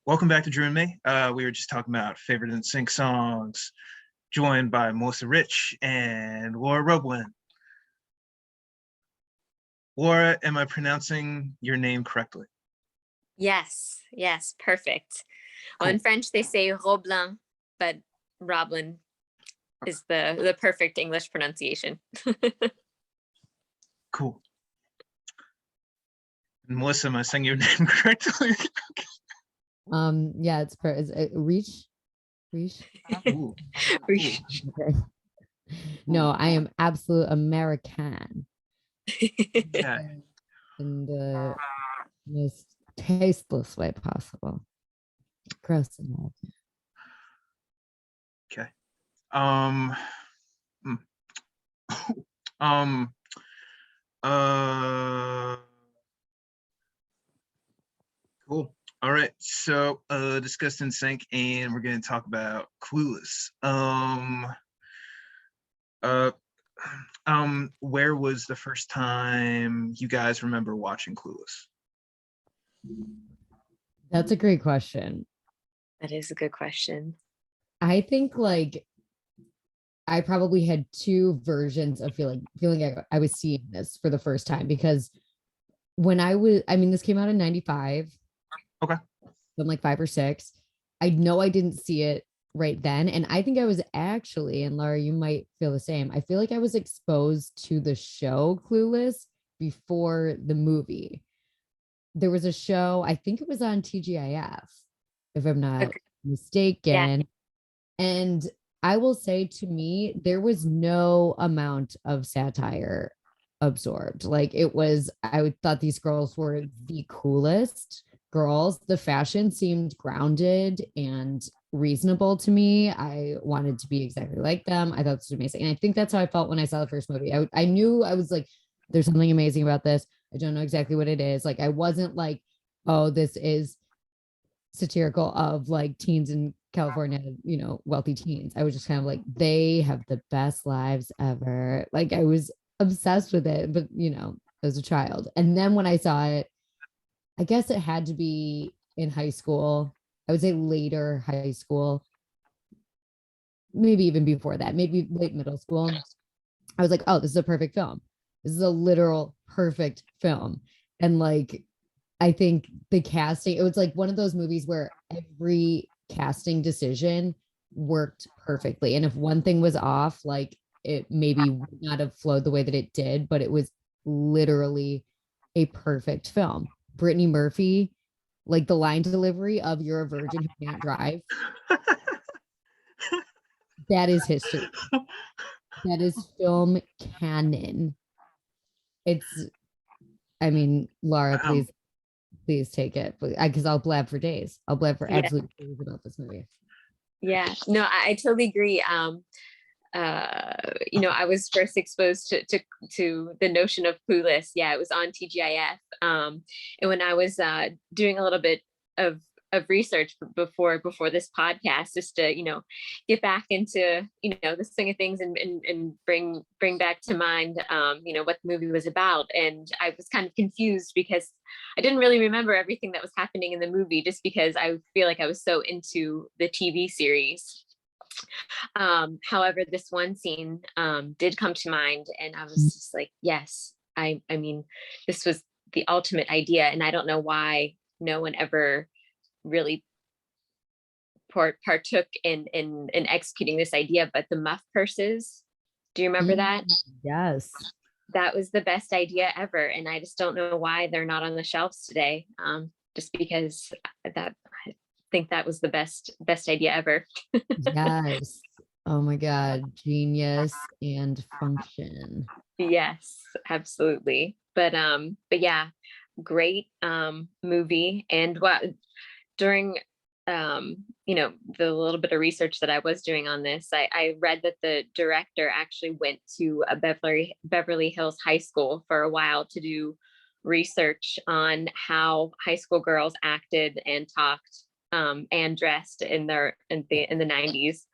Welcome back to Drew and Me. We were just talking about favorite Nsync songs, joined by Melissa Rich and Laura Roblin. Laura, am I pronouncing your name correctly? Yes, perfect. Cool. Well, in French they say Roblin, but Roblin is the perfect English pronunciation. Cool. And Melissa, am I saying your name correctly? Yeah, it's Reach. Ooh. Reach. Okay. No, I am absolute American. Okay. In the most tasteless way possible. Gross and all. Okay. Cool. All right. So discussed Nsync, and we're going to talk about Clueless. Where was the first time you guys remember watching Clueless? That's a great question. That is a good question. I think like I probably had two versions of feeling like I was seeing this for the first time, because when this came out in 95. Okay. I'm like 5 or 6. I know I didn't see it right then. And I think I was actually, and Laura, you might feel the same. I feel like I was exposed to the show Clueless before the movie. There was a show, I think it was on TGIF, if I'm not mistaken. Yeah. And I will say, to me, there was no amount of satire absorbed. Like I thought these girls were the coolest girls. The fashion seemed grounded and reasonable to me. I wanted to be exactly like them. I thought this was amazing. And I think that's how I felt when I saw the first movie. I knew, I was like, there's something amazing about this. I don't know exactly what it is. Like, I wasn't like, oh, this is satirical of like teens in California, wealthy teens. I was just kind of like, they have the best lives ever. Like, I was obsessed with it, but as a child. And then when I saw it, I guess it had to be in high school. I would say later high school, maybe even before that, maybe late middle school. I was like, oh, this is a perfect film. This is a literal perfect film. And like, I think the casting, it was like one of those movies where every casting decision worked perfectly. And if one thing was off, like, it maybe would not have flowed the way that it did, but it was literally a perfect film. Brittany Murphy, like the line delivery of "You're a virgin who can't drive." That is history. That is film canon. Laura, please take it, because I'll blab for days. I'll blab for absolute days about this movie. Yeah, no, I totally agree. I was first exposed to the notion of Clueless. Yeah, it was on TGIF. And when I was doing a little bit of research before this podcast, just to get back into the swing of things and bring back to mind what the movie was about. And I was kind of confused because I didn't really remember everything that was happening in the movie, just because I feel like I was so into the TV series. However, this one scene did come to mind, and I was just like, yes, I mean, this was the ultimate idea, and I don't know why no one ever really partook in executing this idea. But the muff purses, do you remember that? Yes. That was the best idea ever, and I just don't know why they're not on the shelves today. Just because I think that was the best idea ever. Yes. Oh my God, genius and function. Yes, absolutely. But yeah, great movie. And during the little bit of research that I was doing on this, I read that the director actually went to a Beverly Hills high school for a while to do research on how high school girls acted and talked and dressed in the 90s.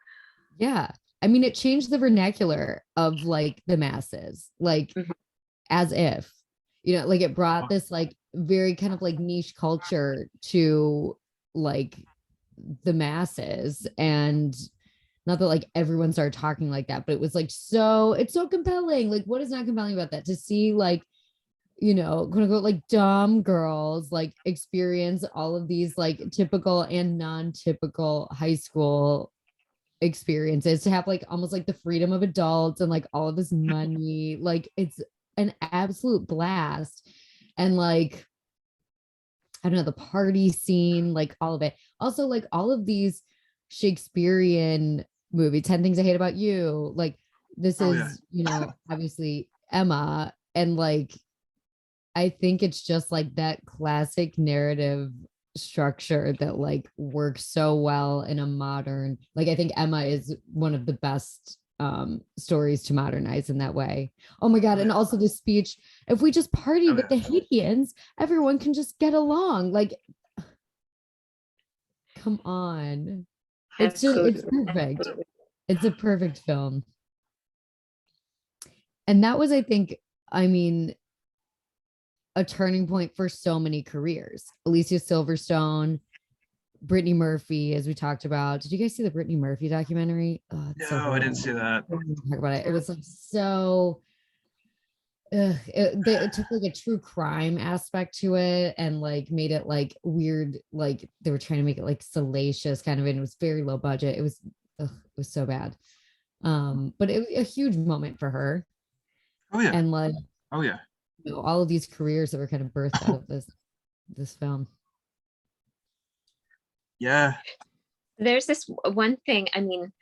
Yeah. I mean, it changed the vernacular of like the masses, like as if, like it brought this like very kind of like niche culture to like the masses. And not that like everyone started talking like that, but it was like, so it's so compelling. Like, what is not compelling about that? To see like, you know, quote unquote, like dumb girls like experience all of these like typical and non-typical high school experiences, to have like almost like the freedom of adults and like all of this money. Like it's an absolute blast. And like, I don't know, the party scene, like all of it. Also, like all of these Shakespearean movies, 10 Things I Hate About You, like this Oh yeah. is, you know, obviously Emma. And like, I think it's just like that classic narrative structure that like works so well in a modern, like I think Emma is one of the best stories to modernize in that way. Oh my God. Oh And yeah. also the speech, if we just party Oh with yeah. the Haitians, everyone can just get along. Like, come on. It's just, it's Absolutely. perfect. It's a perfect film. And that was, I think, I mean, a turning point for so many careers. Alicia Silverstone, Brittany Murphy, as we talked about. Did you guys see the Brittany Murphy documentary? Oh, it's so No, I didn't horrible. see that. I don't want to talk about it. It was like so. It took like a true crime aspect to it and like made it like weird. Like they were trying to make it like salacious kind of, and it was very low budget. It was so bad. But it was a huge moment for her, Oh yeah. and like, Oh yeah. you know, all of these careers that were kind of birthed out of this film. Yeah. There's this one thing, I mean,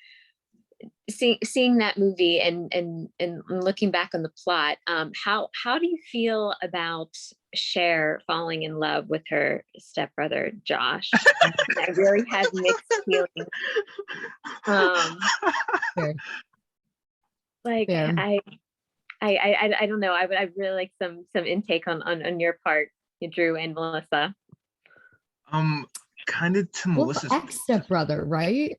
seeing that movie and looking back on the plot, how do you feel about Cher falling in love with her stepbrother Josh? I really have mixed feelings. Fair, Like fair. I don't know. I really like some intake on your part, Drew and Melissa. Kind of to Well, Melissa's, ex stepbrother, right?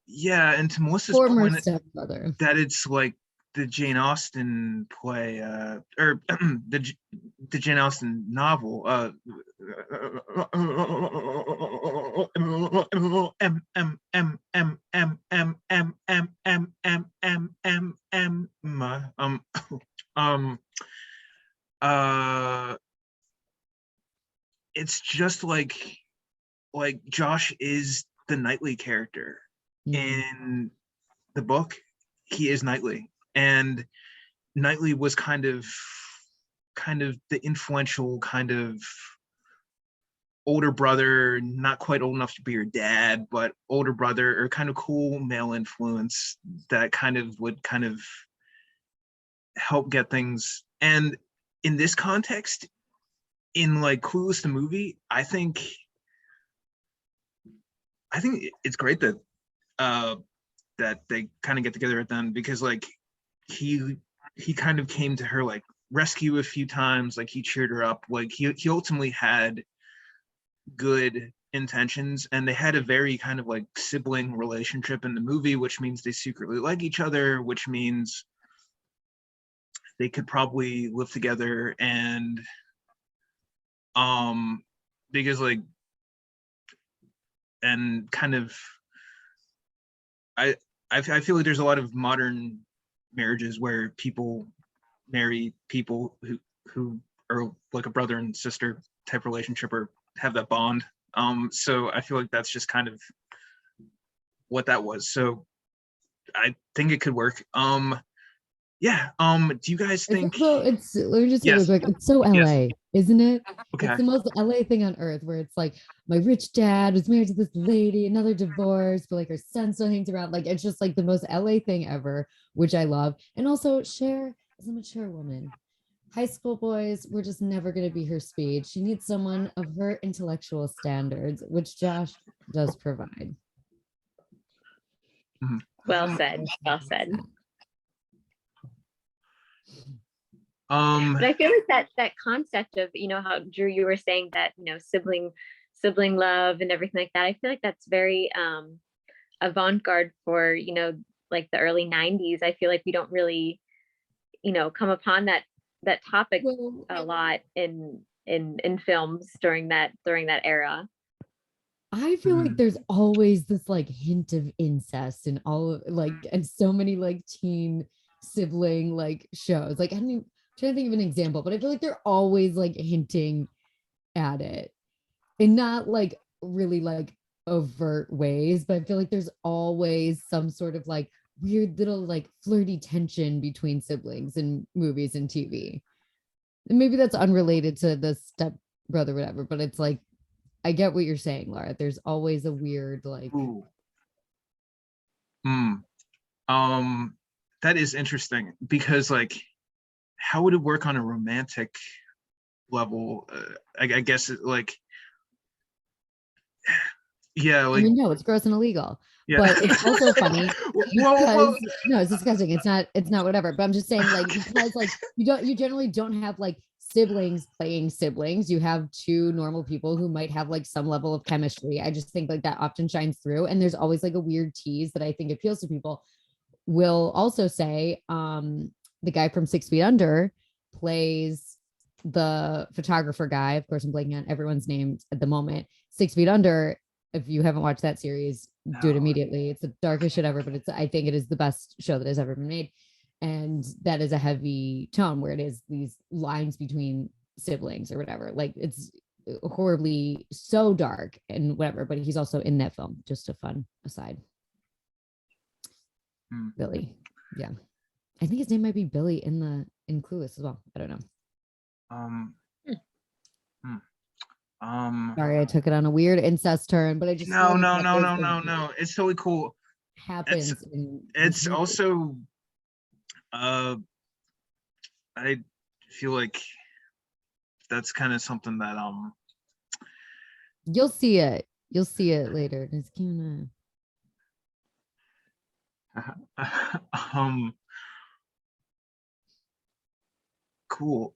yeah, and to Melissa's Former point stepbrother. that it's like the Jane Austen play, or the Jane Austen novel, um, uh, it's just like Josh is the Knightley character in the book. He is Knightley, and Knightley was kind of the influential kind of older brother, not quite old enough to be your dad, but older brother, or kind of cool male influence that kind of would kind of help get things. And in this context, in like Clueless the movie, I think it's great that that they kind of get together at the end, because like he kind of came to her like rescue a few times, like he cheered her up, like he ultimately had good intentions, and they had a very kind of like sibling relationship in the movie, which means they secretly like each other, which means they could probably live together. And because like, and kind of I I feel like there's a lot of modern marriages where people marry people who are like a brother and sister type relationship, or have that bond. So I feel like that's just kind of what that was. So I think it could work. Yeah. Do you guys It's think? also, it's, let me just say real Yes. quick, it's so Yes. LA, isn't it? It's Okay. the most LA thing on earth, where it's like my rich dad was married to this lady, another divorce, but like her son still hangs around. Like it's just like the most LA thing ever, which I love. And also Cher is a mature woman. High school boys were just never going to be her speed. She needs someone of her intellectual standards, which Josh does provide. Mhm. Well said. Well said. But I feel like that concept of, you know, how Drew, you were saying that, you know, sibling love and everything like that. I feel like that's very avant-garde for, you know, like the early 90s. I feel like we don't really, you know, come upon that topic Well, a lot in in films during that era. I feel like there's always this like hint of incest in all of like, and so many like teen sibling like shows. Like, I don't even trying to think of an example, but I feel like they're always like hinting at it in not like really like overt ways, but I feel like there's always some sort of like weird little like flirty tension between siblings in movies and TV. And maybe that's unrelated to the step brother, whatever, but it's like, I get what you're saying, Laura. There's always a weird like. Ooh. That is interesting because like, how would it work on a romantic level? I guess like, yeah, like I mean, no, it's gross and illegal. yeah. But it's also funny Whoa. because no, it's disgusting. It's not whatever. But I'm just saying, like, because like you generally don't have like siblings playing siblings. You have two normal people who might have like some level of chemistry. I just think like that often shines through. And there's always like a weird tease that I think appeals to people. Will also say, the guy from 6 Feet Under plays the photographer guy. Of course, I'm blanking on everyone's names at the moment. 6 Feet Under. If you haven't watched that series, do it immediately. It's the darkest shit ever, but I think it is the best show that has ever been made. And that is a heavy tone where it is these lines between siblings or whatever. Like it's horribly so dark and whatever, but he's also in that film. Just a fun aside. Billy. Yeah. I think his name might be Billy in Clueless as well. I don't know. Sorry, I took it on a weird incest turn, but I just no. It's totally cool. Happens. It's also I feel like that's kind of something that you'll see it later. It's kind cool.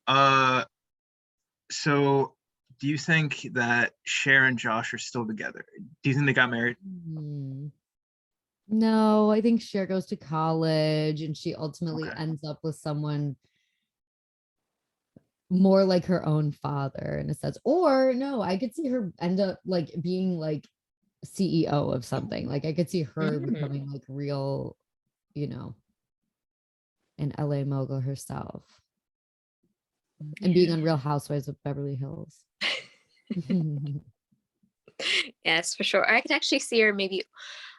So do you think that Cher and Josh are still together? Do you think they got married? No, I think Cher goes to college and she ultimately ends up with someone more like her own father in a sense. Or no, I could see her end up like being like CEO of something. Like I could see her becoming like real, an LA mogul herself. And being on Real Housewives of Beverly Hills. Yes, for sure. I could actually see her maybe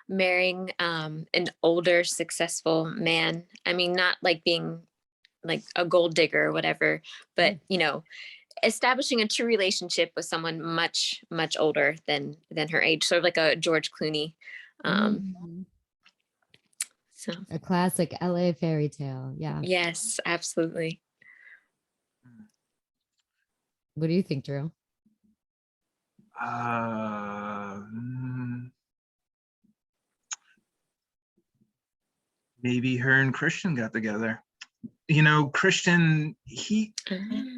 marrying an older, successful man. I mean, not like being like a gold digger or whatever, but establishing a true relationship with someone much, much older than her age, sort of like a George Clooney. So a classic LA fairy tale. Yeah. Yes, absolutely. What do you think, Drew? Maybe her and Christian got together. Christian,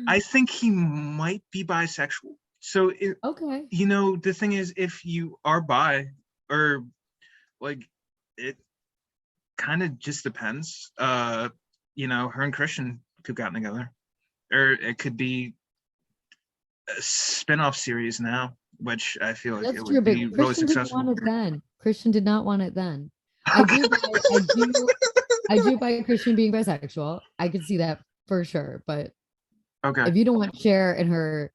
I think he might be bisexual. So okay. The thing is, if you are bi, or like, it kind of just depends. Her and Christian could have gotten together, or it could be a spin-off series now, which I feel like it would be really successful. Christian did not want it then. I do buy Christian being bisexual. I could see that for sure. But if you don't want Cher in her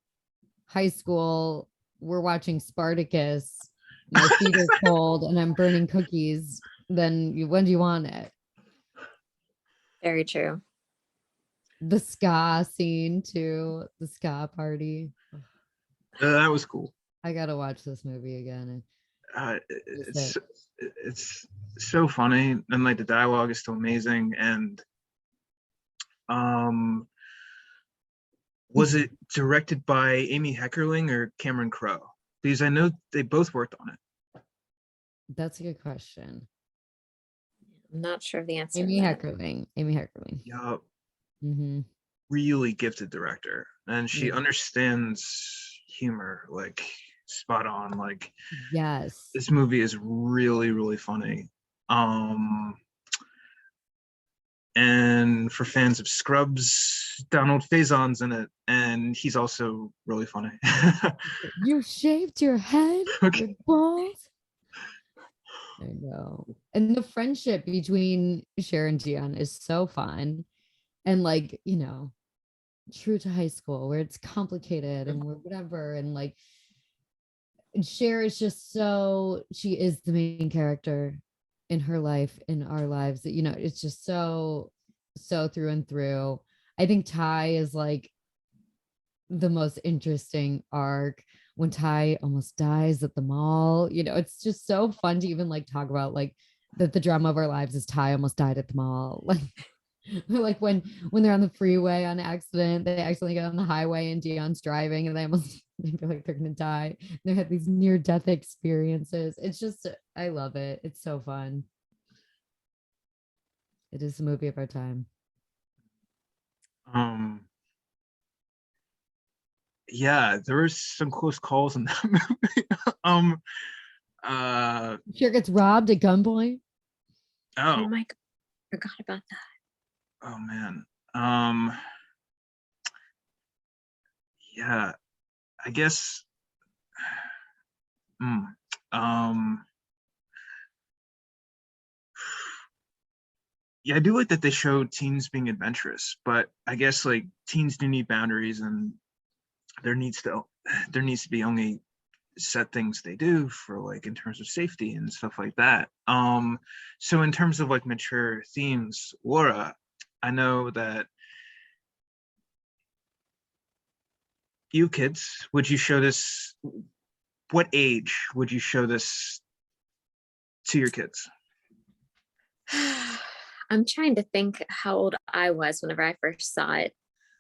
high school, we're watching Spartacus, my feet are cold and I'm burning cookies, then when do you want it? Very true. The ska scene too, the ska party. That was cool. I gotta watch this movie again. It's so funny, and like the dialogue is still amazing. And was it directed by Amy Heckerling or Cameron Crowe? Because I know they both worked on it. That's a good question. I'm not sure of the answer. Amy Heckerling. Yeah. Mm-hmm. Really gifted director, and she understands humor like spot on. Like, yes, this movie is really, really funny. And for fans of Scrubs, Donald Faison's in it, and he's also really funny. You shaved your head, Okay. your balls. I know. And the friendship between Cher and Dion is so fun. And like, you know, true to high school where it's complicated and whatever. And like Cher is just so, she is the main character in her life, in our lives, that, you know, it's just so through and through. I think Ty is like the most interesting arc when Ty almost dies at the mall. You know, it's just so fun to even like talk about like that the drama of our lives is Ty almost died at the mall. Like when they're on the freeway on accident, they accidentally get on the highway and Dion's driving and they feel like they're gonna die. They had these near-death experiences. It's just, I love it. It's so fun. It is the movie of our time. Yeah, there was some close calls in that movie. Cher gets robbed at gunpoint. Oh Oh, my God, I forgot about that. oh man. Yeah, I guess. Yeah, I do like that they show teens being adventurous, but I guess like teens do need boundaries, and there needs to be only set things they do for like in terms of safety and stuff like that. So in terms of like mature themes, Laura, I know that you kids, would you show this? What age would you show this to your kids? I'm trying to think how old I was whenever I first saw it.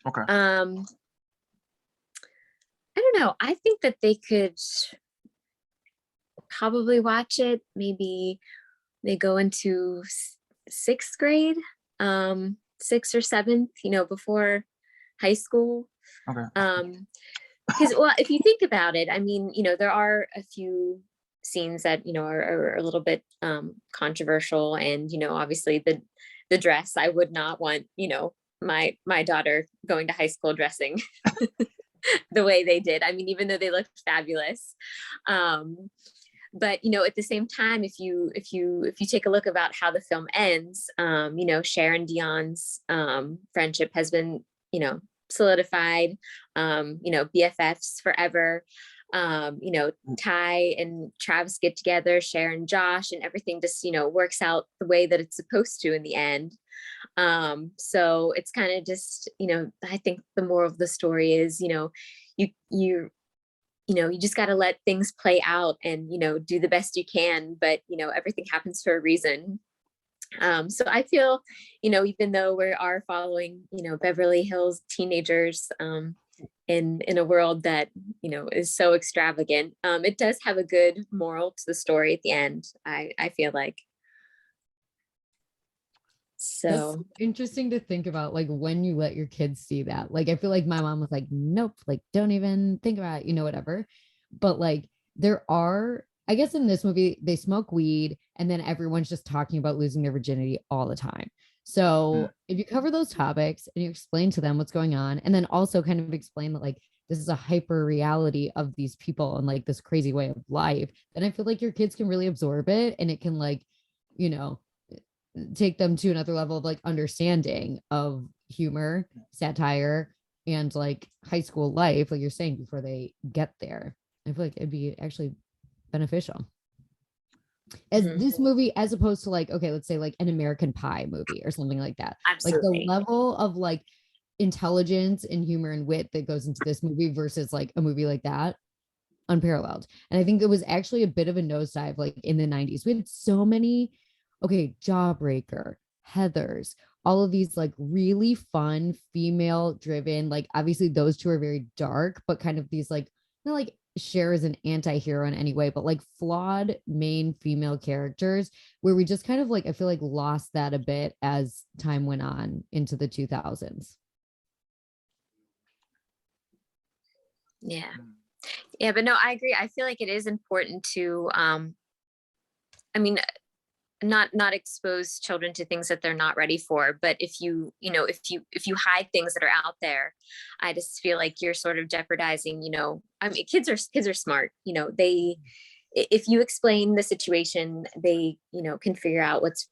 Okay. I don't know. I think that they could probably watch it. Maybe they go into sixth grade, sixth or seventh, you know, before high school. Okay. Because, well, if you think about it, I mean, you know, there are a few scenes that, you know, are a little bit controversial, and, you know, obviously the dress, I would not want, you know, my daughter going to high school dressing the way they did. I mean, even though they looked fabulous. But, you know, at the same time, if you take a look about how the film ends, you know, Cher and Dion's friendship has been, you know, solidified, you know, BFFs forever. You know, Ty and Travis get together, Cher and Josh, and everything just, you know, works out the way that it's supposed to in the end. So it's kind of just, you know, I think the moral of the story is, you know, you know, you just got to let things play out and, you know, do the best you can, but, you know, everything happens for a reason. So I feel, you know, even though we are following, you know, Beverly Hills teenagers, in a world that, you know, is so extravagant, it does have a good moral to the story at the end. I feel like. That's So interesting to think about, like when you let your kids see that. Like I feel like my mom was like, nope, like don't even think about it, you know, whatever. But like there are, I guess in this movie, they smoke weed and then everyone's just talking about losing their virginity all the time. So if you cover those topics and you explain to them what's going on, and then also kind of explain that like this is a hyper reality of these people and like this crazy way of life, then I feel like your kids can really absorb it, and it can like, you know, take them to another level of like understanding of humor, satire, and like high school life, like you're saying, before they get there. I feel like it'd be actually beneficial. As this movie, as opposed to like, okay, let's say like an American Pie movie or something like that. absolutely. Like the level of like intelligence and humor and wit that goes into this movie versus like a movie like that, unparalleled. And I think it was actually a bit of a nosedive like in the 90s. We had so many, okay, Jawbreaker, Heathers, all of these like really fun female driven, like obviously those two are very dark, but kind of these like, not like Cher is an anti-hero in any way, but like flawed main female characters where we just kind of like, I feel like lost that a bit as time went on into the 2000s. Yeah. Yeah, but no, I agree. I feel like it is important to, I mean, not expose children to things that they're not ready for. But if you hide things that are out there, I just feel like you're sort of jeopardizing, I mean, kids are smart, if you explain the situation, they, can figure out what's,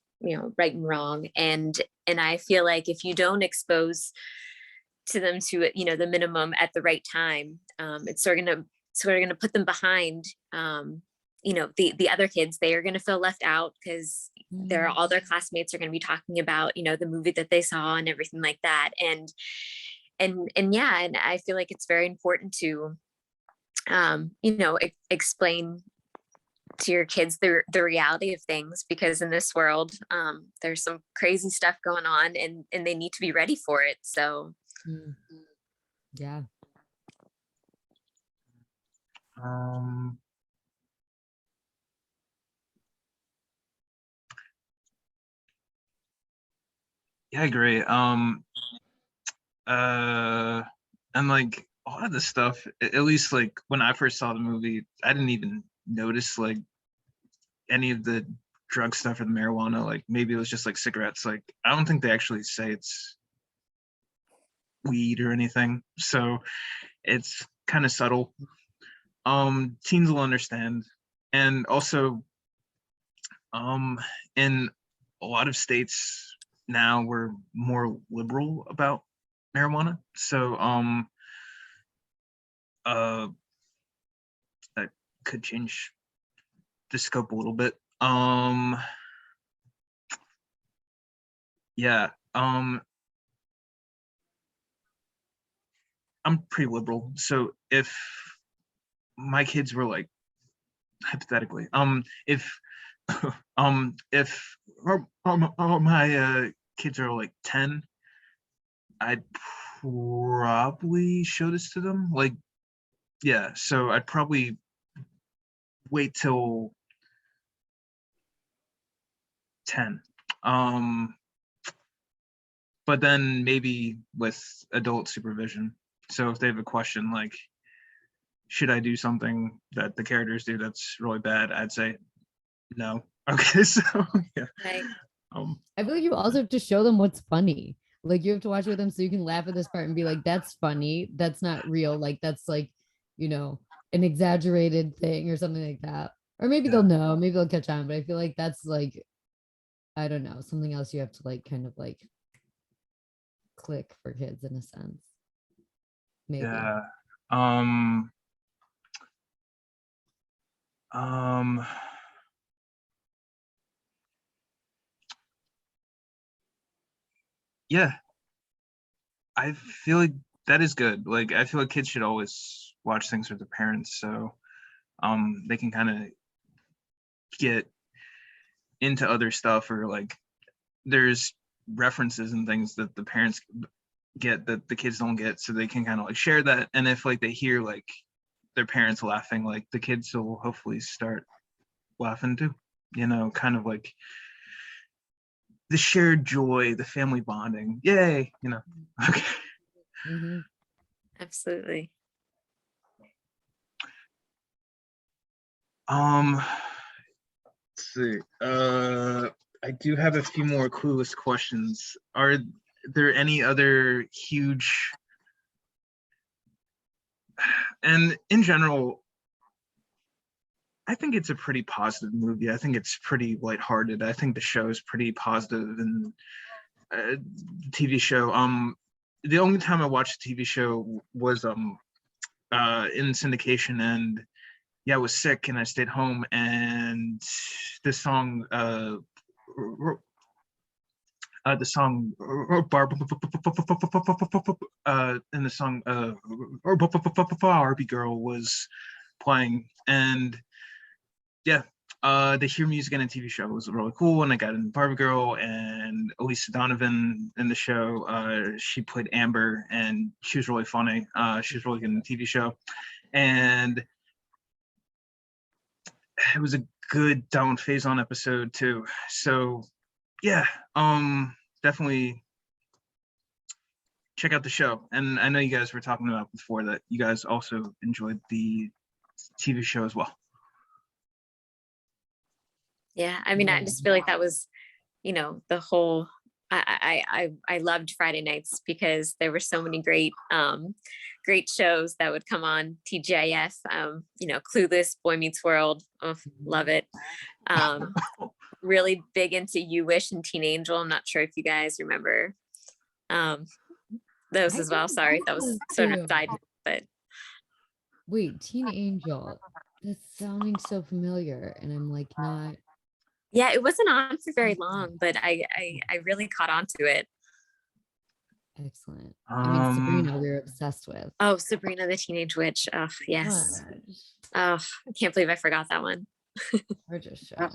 right and wrong. And I feel like if you don't expose to them to, the minimum at the right time, it's sort of gonna put them behind, the other kids. They are going to feel left out because all their classmates are going to be talking about, the movie that they saw and everything like that. And yeah, and I feel like it's very important to, explain to your kids the reality of things, because in this world, there's some crazy stuff going on, and they need to be ready for it. So yeah. Yeah, I agree. And like a lot of this stuff, at least like when I first saw the movie, I didn't even notice like any of the drug stuff or the marijuana. Like maybe it was just like cigarettes. Like I don't think they actually say it's weed or anything. So it's kind of subtle. Teens will understand. And also, in a lot of states now we're more liberal about marijuana. So that could change the scope a little bit. Yeah. I'm pretty liberal. So if my kids were like, hypothetically, if my kids are like 10, I'd probably show this to them. Like, yeah, so I'd probably wait till 10. But then maybe with adult supervision. So if they have a question like, should I do something that the characters do that's really bad, I'd say no. Okay, so yeah. Right. I feel like you also have to show them what's funny. Like you have to watch it with them so you can laugh at this part and be like, that's funny. That's not real. Like that's like, an exaggerated thing or something like that. Or maybe they'll know, maybe they'll catch on, but I feel like that's like, I don't know, something else you have to like kind of like click for kids in a sense. Maybe. Yeah. Yeah, I feel like that is good. Like I feel like kids should always watch things with their parents, so they can kind of get into other stuff, or like there's references and things that the parents get that the kids don't get, so they can kind of like share that. And if like they hear like their parents laughing, like the kids will hopefully start laughing too, kind of like the shared joy, the family bonding. Yay, okay. Mm-hmm. Absolutely. Let's see. I do have a few more Clueless questions. Are there any other huge, and in general, I think it's a pretty positive movie. I think it's pretty lighthearted. I think the show is pretty positive, and the TV show. The only time I watched the TV show was in syndication, and yeah, I was sick and I stayed home, and this song, the song in the song Barbie Girl was playing, and yeah, the hear music in a TV show was really cool, and I got in Barbie Girl, and Elisa Donovan in the show, she played Amber, and she was really funny. She was really good in the TV show, and it was a good Donald Faison episode too. So yeah, definitely check out the show. And I know you guys were talking about before that you guys also enjoyed the TV show as well. Yeah, I mean, I just feel like that was, the whole. I loved Friday nights because there were so many great shows that would come on TGIF. Clueless, Boy Meets World, oh, love it. Really big into You Wish and Teen Angel. I'm not sure if you guys remember those I as well. think Sorry, that was sort of too. a side, but Wait, Teen Angel. That's sounding so familiar, and I'm like not yeah, it wasn't on for very long, but I really caught on to it. excellent. I mean, Um, Sabrina, we were obsessed with. Oh, Sabrina the Teenage Witch. Oh, yes. Oh, I can't believe I forgot that one. Gorgeous show. And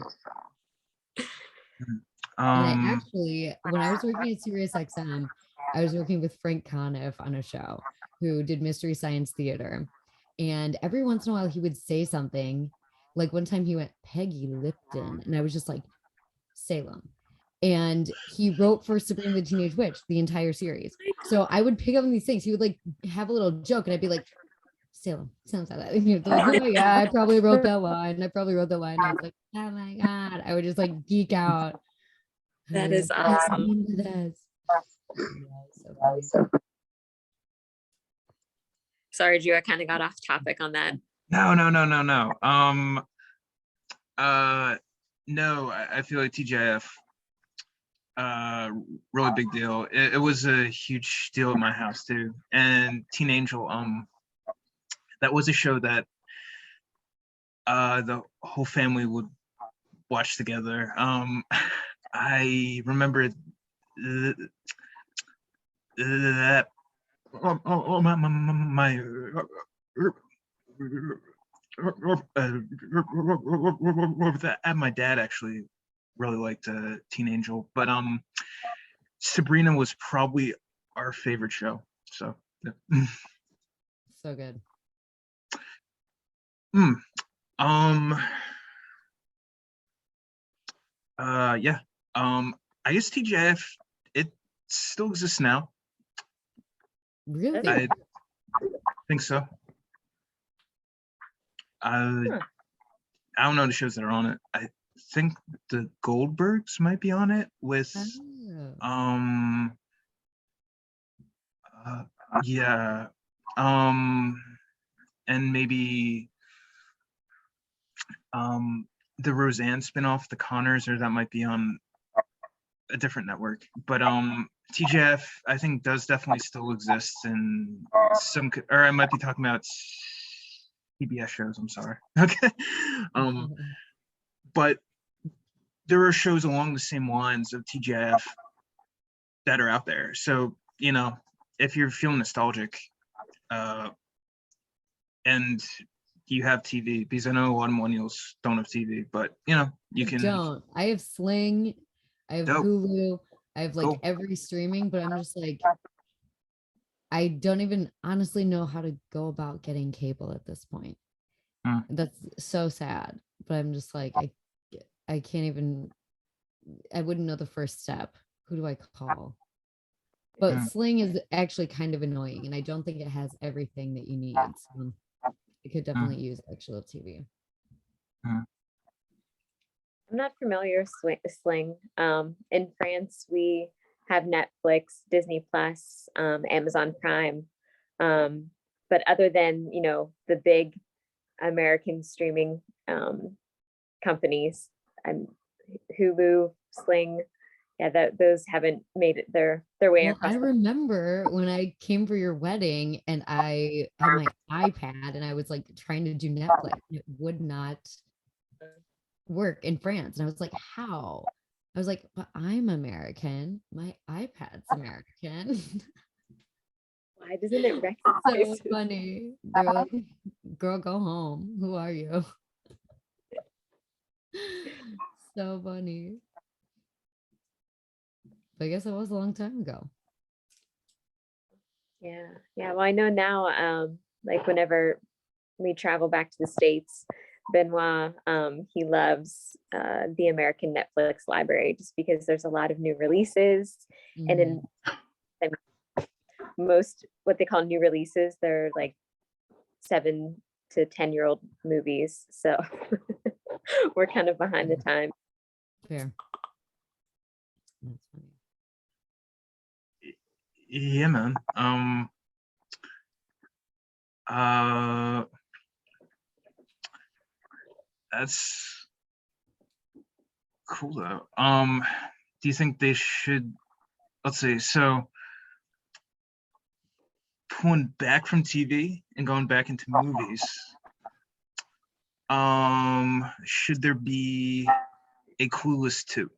I um, actually, when I was working at Sirius XM, I was working with Frank Conniff on a show who did Mystery Science Theater. And every once in a while, he would say something. Like one time he went, Peggy Lipton. And I was just like, Salem. And he wrote for Sabrina the Teenage Witch, the entire series. So I would pick up on these things. He would like have a little joke, and I'd be like, Salem, sounds like that. And he'd be like, oh yeah, I probably wrote that line. I probably wrote that line. I was like, oh my God. I would just like geek out. That is awesome. Yeah, so funny. Sorry, Drew, I kind of got off topic on that. no. No, I feel like TGIF, really big deal. It was a huge deal at my house too. And Teen Angel, that was a show that the whole family would watch together. I remember that my my dad actually really liked Teen Angel, but Sabrina was probably our favorite show. So yeah. So good. Yeah. I guess TGIF, it still exists now. Really? I think so. I don't know the shows that are on it. I think the Goldbergs might be on it with Oh. yeah. And maybe the Roseanne spinoff, the Connors, or that might be on a different network. But TGF, I think, does definitely still exist in some, or I might be talking about PBS shows. I'm sorry. Okay. But there are shows along the same lines of TGF that are out there. So, if you're feeling nostalgic, and you have TV, because I know a lot of millennials don't have TV, but you can. Don't. I have Sling, I have Dope. Hulu, I have like Cool. every streaming, but I'm just like, I don't even honestly know how to go about getting cable at this point. That's so sad, but I'm just like, I can't even, I wouldn't know the first step. Who do I call? But Sling is actually kind of annoying, and I don't think it has everything that you need. So it could definitely use actual TV. I'm not familiar with Sling. In France, we have Netflix, Disney Plus, Amazon Prime. But other than, the big American streaming companies, and Hulu, Sling, yeah, those haven't made it their way Well, across. I remember when I came for your wedding and I had my iPad and I was like trying to do Netflix, and it would not work in France. And I was like, how? I was like, but I'm American. My iPad's American. Why doesn't it recognize? So funny. They're like, girl, go home. Who are you? So funny. But I guess it was a long time ago. Yeah. Well, I know now, like whenever we travel back to the States, Benoit, he loves the American Netflix library just because there's a lot of new releases. And in most what they call new releases, they're like 7 to 10-year-old movies. So we're kind of behind the time. Fair. That's funny. Yeah, man. That's cool though. Do you think they should, let's see, so pulling back from TV and going back into movies, should there be a Clueless 2?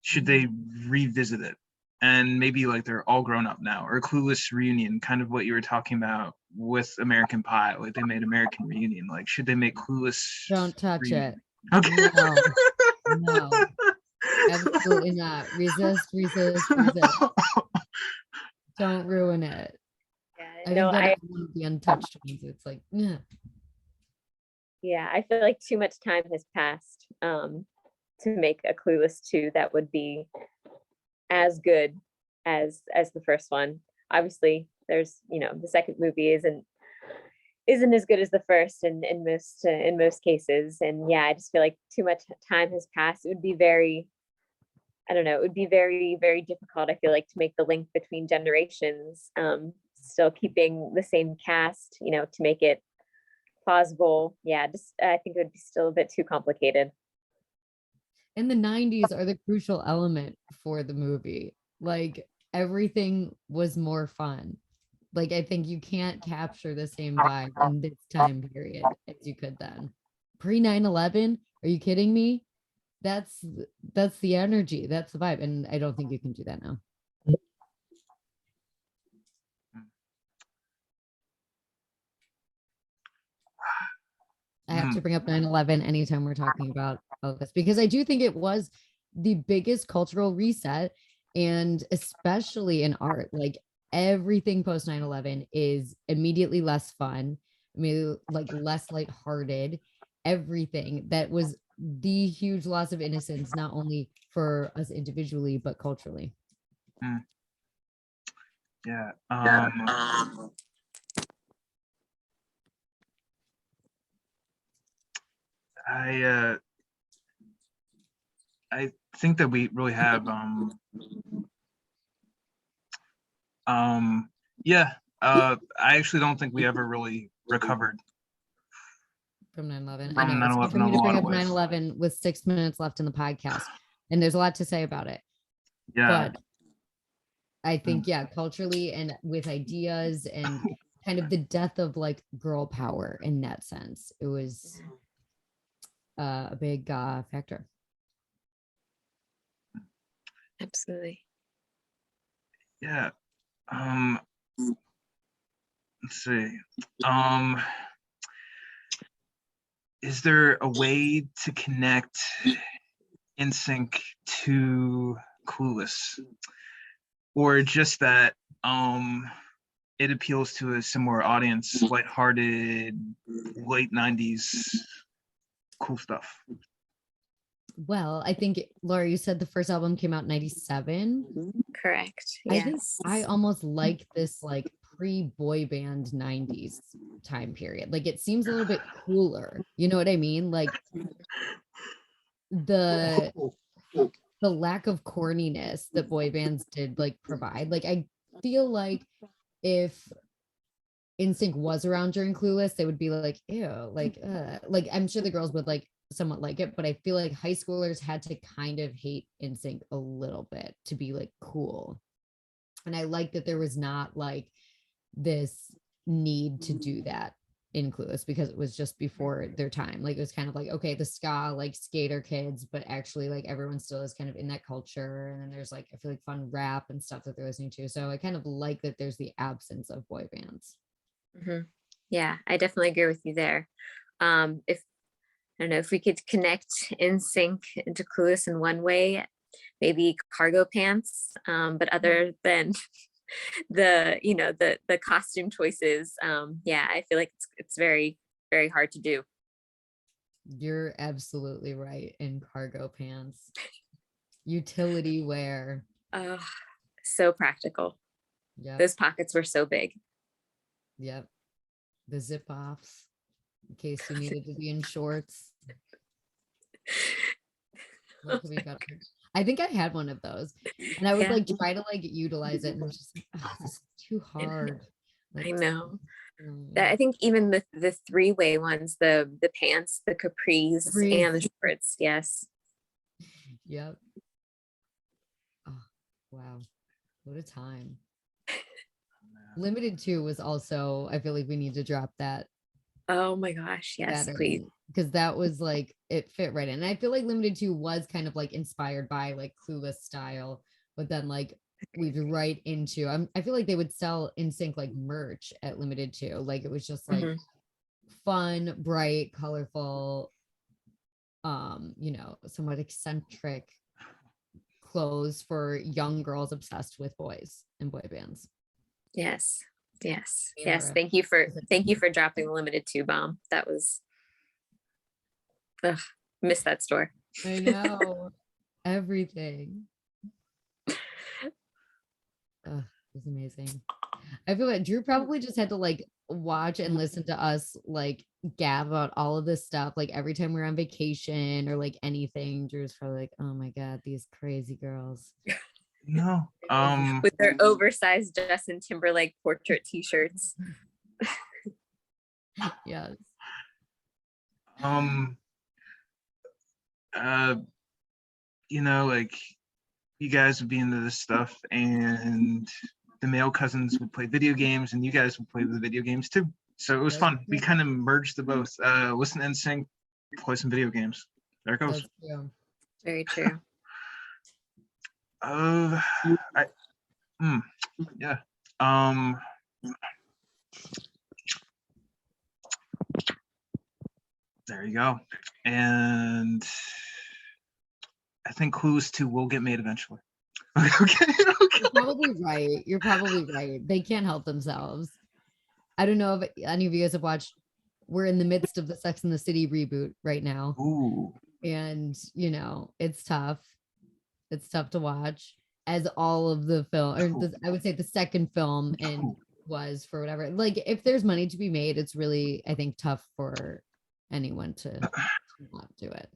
Should they revisit it? And maybe like they're all grown up now, or a Clueless reunion, kind of what you were talking about with American Pie, like they made American Reunion. Like, should they make Clueless? Don't touch reunion? it. Okay. No, absolutely not. Resist. Don't ruin it. Yeah, I no, think that is one of the untouched ones. It's like, yeah. Yeah, I feel like too much time has passed to make a Clueless 2 that would be as good as the first one. Obviously, there's the second movie isn't as good as the first in most cases, and yeah, I just feel like too much time has passed. It would be very, I don't know, it would be very, very difficult, I feel like, to make the link between generations, still keeping the same cast, to make it plausible. Yeah, just I think it would be still a bit too complicated. And the 90s are the crucial element for the movie. Like everything was more fun. Like I think you can't capture the same vibe in this time period as you could then. Pre 9/11, are you kidding me? That's the energy, that's the vibe, and I don't think you can do that now. I have to bring up 9/11 anytime we're talking about all this, because I do think it was the biggest cultural reset, and especially in art, like everything post 9/11 is immediately less fun. I mean, like less lighthearted. Everything that was the huge loss of innocence, not only for us individually, but culturally. Yeah. I think that we really have yeah, I actually don't think we ever really recovered From 9/11. I from know it's hard 9/11 for in me a to lot bring of up ways. 9/11 with 6 minutes left in the podcast, and there's a lot to say about it. Yeah. But I think, yeah, culturally and with ideas and kind of the death of like girl power in that sense, it was a big factor. Absolutely. Yeah. Let's see. Is there a way to connect Nsync to Clueless, or just that it appeals to a similar audience, lighthearted, late 90s cool stuff? Well, I think, Laura, you said the first album came out in 97. Correct. I think Yes. I almost like this like pre-boy band 90s time period. Like it seems a little bit cooler. You know what I mean? Like the lack of corniness that boy bands did like provide. Like I feel like if Nsync was around during Clueless, they would be like, ew, like I'm sure the girls would like somewhat like it, but I feel like high schoolers had to kind of hate Nsync a little bit to be like cool. And I like that there was not like this need to do that in Clueless, because it was just before their time. Like it was kind of like, okay, the ska like skater kids, but actually like everyone still is kind of in that culture. And then there's like, I feel like fun rap and stuff that they're listening to. So I kind of like that there's the absence of boy bands. Yeah, I definitely agree with you there. If I don't know if we could connect Nsync into Clueless in one way, maybe cargo pants, but other than the costume choices, yeah, I feel like it's very, very hard to do. You're absolutely right. In cargo pants, utility wear. Oh, so practical. Yeah, Those pockets were so big. Yep. The zip offs in case you needed to be in shorts. What could be better? I think I had one of those, and I would Yeah. like try to like utilize it, and it was just like, oh, this is too hard. I know. Mm, I think even the three-way ones, the pants, the capris, and the shorts. Yes. Yep. Oh, wow. What a time. Limited 2 was also, I feel like we need to drop that. Oh my gosh. Yes, please. Because that was like, it fit right in. And I feel like Limited 2 was kind of like inspired by like Clueless style, but then like weaved right into, I feel like they would sell Nsync like merch at Limited 2. Like it was just like fun, bright, colorful, somewhat eccentric clothes for young girls obsessed with boys and boy bands. Yes. Yes. Me and Yes. Laura. Thank you for dropping the Limited 2 bomb. That was missed that store. I know. Everything. It was amazing. I feel like Drew probably just had to like watch and listen to us like gab about all of this stuff like every time we were on vacation or like anything. Drew's probably like, oh my god, these crazy girls. No. With their oversized Justin Timberlake portrait t-shirts. Yes. Like you guys would be into this stuff, and the male cousins would play video games, and you guys would play the video games too. So it was fun. We kind of merged the both. Listen to Nsync, play some video games. There it goes. That's true. Very true. Yeah. There you go. And I think Clueless 2 will get made eventually. Okay. You're probably right. They can't help themselves. I don't know if any of you guys have watched. We're in the midst of the Sex and the City reboot right now. Ooh. And it's tough. It's tough to watch, as all of the film, or I would say the second film and was for whatever. Like if there's money to be made, it's really, I think, tough for anyone to not do it.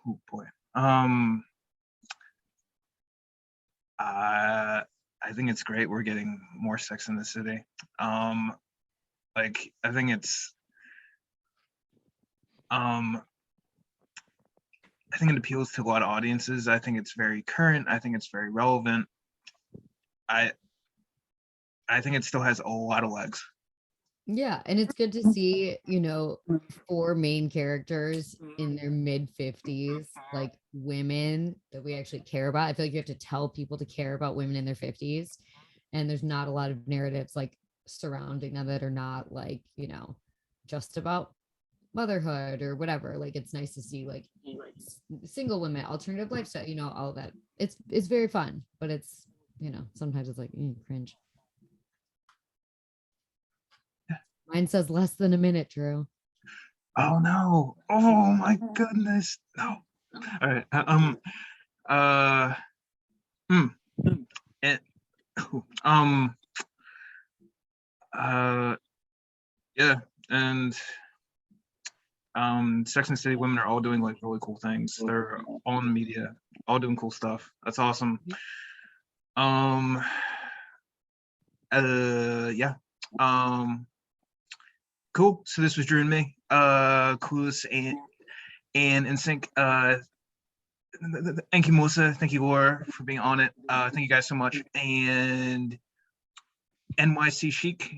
Oh boy. I think it's great we're getting more Sex in the City. I think it's I think it appeals to a lot of audiences. I think it's very current. I think it's very relevant. I think it still has a lot of legs. Yeah, and it's good to see, 4 main characters in their mid-50s, like women that we actually care about. I feel like you have to tell people to care about women in their 50s, and there's not a lot of narratives like surrounding them that are not like, just about motherhood or whatever. Like it's nice to see like single women, alternative lifestyle, all of that. It's very fun, but it's, sometimes it's like cringe. Mine says less than a minute, Drew. Oh no. Oh my goodness. No. All right. Yeah, and Sex and the City women are all doing like really cool things. They're all in the media, all doing cool stuff. That's awesome. Yeah. Cool. So this was Drew and me, Clueless and Nsync. Thank you, Melissa. Thank you, Laura, for being on it. Thank you guys so much. And NYC Chic,